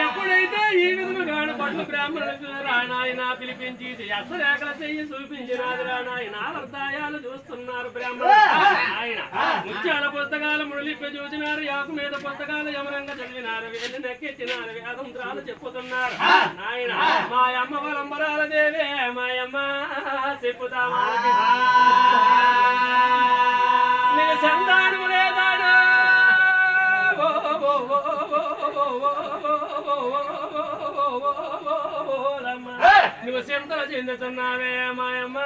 ఎప్పుడైతే ఈ విధముగా పట్ల బ్రాహ్మణులకు రానాయన పిలిపించి అసరేఖల చెయ్యి చూపించినాది రానాయన వర్తాయాలు చూస్తున్నారు బ్రాహ్మణులు ఆయన ముత్యాల పుస్తకాలు ముడిలిప్పి చూసినారు యాకు మీద పుస్తకాలు యమరంగా చదివినారు వెళ్ళి నెక్కెచ్చినారు వేదంత్రాలు చెప్పుతున్నారు ఆయన మాయమ్మ వలంబరాల దేవే మాయమ్మ చెప్పుతామా నేను సంతానము లేదాడు నువ్వు చింతలు చెందుతున్నావే మాయమ్మ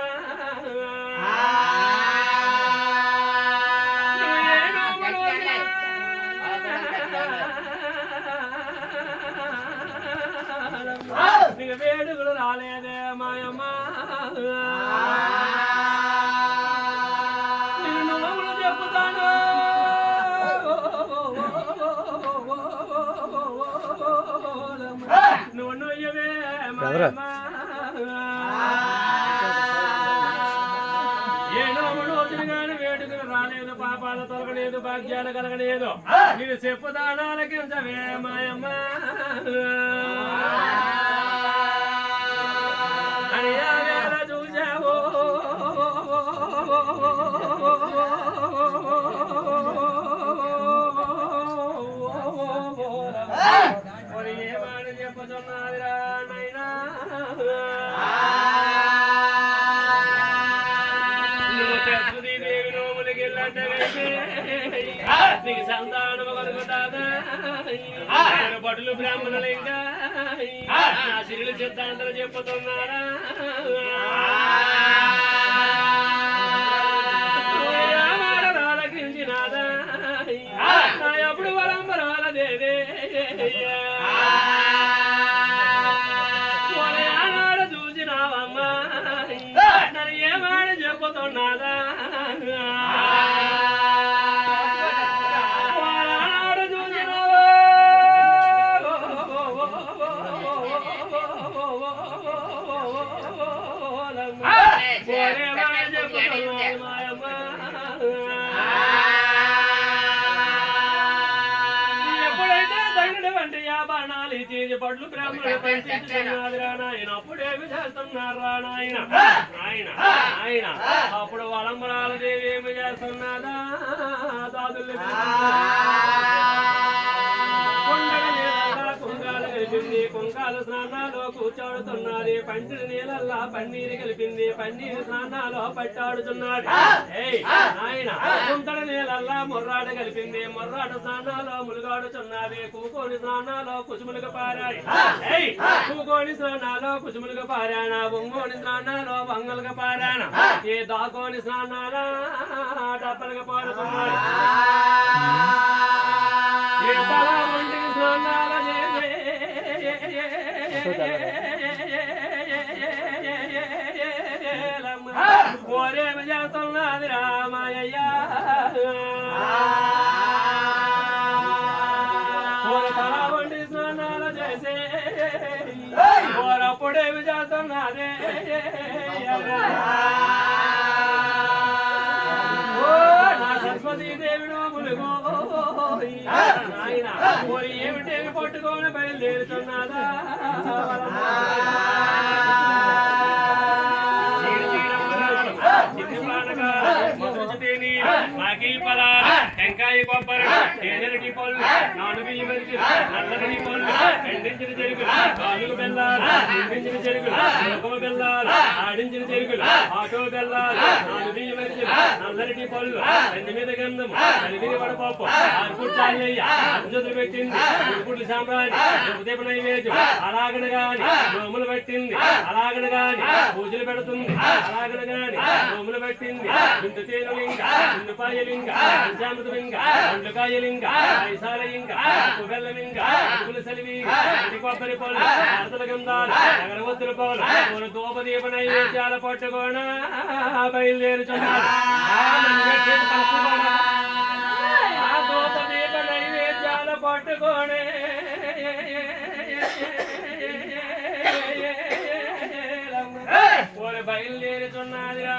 నీకు వేడుకలు రాలేదే మాయమ్మ నేను నోములు చెప్పుతాను నువ్వు నొయ్యవే మాయమ్మ ఏ నోములు వచ్చినగాని వేడుకలు రాలేదు పాపాలు తొలగలేదు భాగ్యాలు కలగలేదు నేను చెప్పుదానాలకించవే మాయమ్మ ఏమాని చెప్పుతున్నాదిరా నైనా నువ్వు తెచ్చుది దేవి నోములకి వెళ్ళంటే నీకు సంతానము కలుగుతాదా బడులు బ్రాహ్మణులు ఇంకా నా సిరులు సిద్ధాంతాలు చెప్పుతున్నారా రాలకించినాదా నా ఎప్పుడు వరంబరాల దేవే ఆనాడు చూసినావమ్మా నన్ను ఏమాడు చెప్పుతున్నాదా ఎప్పుడైతే దండు వంటి యాభరణాలు ఇచ్చి పడ్లు బ్రాహ్మణులు పంచుతున్నారు రానాయన అప్పుడేమి చేస్తున్నారు రానాయన ఆయన ఆయన అప్పుడు వలంబరాల దేవి ఏమి చేస్తున్నాదా దాదులు కుంగాలు కలిపింది కుంకాలు స్నానాలు కూర్చోడుతున్నది పంచిడి నీళ్ళల్లా పన్నీరు కలిపింది పన్నీరు స్నానాలు పట్టాడుతున్నది ఆయన కుంతడి నీళ్ళల్లా ముర్రాడు కలిపింది ముర్రాడు స్నానాలు ములుగాడుతున్నది కూకోని స్నానాలు కుసుములుగా పారాయి కూకోని స్నానాలు కుసుములుగా పారాయణ ఒంగోని స్నానాలు వంగలుగా పారాయణ ఏ దాకోని స్నానాల డబ్బలుగా పారుతున్నాయి స్నానాల ఓరేమి చేస్తున్నది రామయ్య తల వంటి స్నానాలు చేసే ఓరప్పుడేమి చేస్తున్నదే నా సరస్వతీ దేవి నోములుగో ఆయన ఓరి ఏమిటేమి పట్టుకొని బయలుదేరుతున్నదా టెంకాయ కొబ్బరి తేనెలటి పళ్ళు నాలుగు ఇవరికి నల్లగని పళ్ళు ఎండించిన చెరుకులు కాలుగు బెల్లాలు ఎండించిన చెరుకులు ముఖమ బెల్లాలు ఆడించిన చెరుకులు ఆటో బెల్లాలు నాలుగు ఇవరికి నల్లటి పళ్ళు రెండు మీద గంధము కలిగిన వడపప్పు ఆరుకుట్టాలయ్య అర్జుతులు పెట్టింది గుడిపుడ్లు సాంబ్రాణి ఉదయపు నైవేద్యం అలాగన గాని నోములు పెట్టింది అలాగన గాని పూజలు పెడుతుంది అలాగన గాని నోములు పెట్టింది ఇంత తేనులింగ ఇందుపాయలింగ పంచామృతలింగ పండుకాయలింగ ఐసాలలింగ కుబెల్లలింగ పులిసలివింగ ఇంటి కొబ్బరి పళ్ళు అర్తల గంధాలు అగరవత్తుల పౌలు మన దూపదీప నైవేద్యాల పట్టుకోన బయలుదేరుచున్నారు దూపదీప నైవేద్యాల పట్టుకోనే బయలుదేరుచున్నదిరా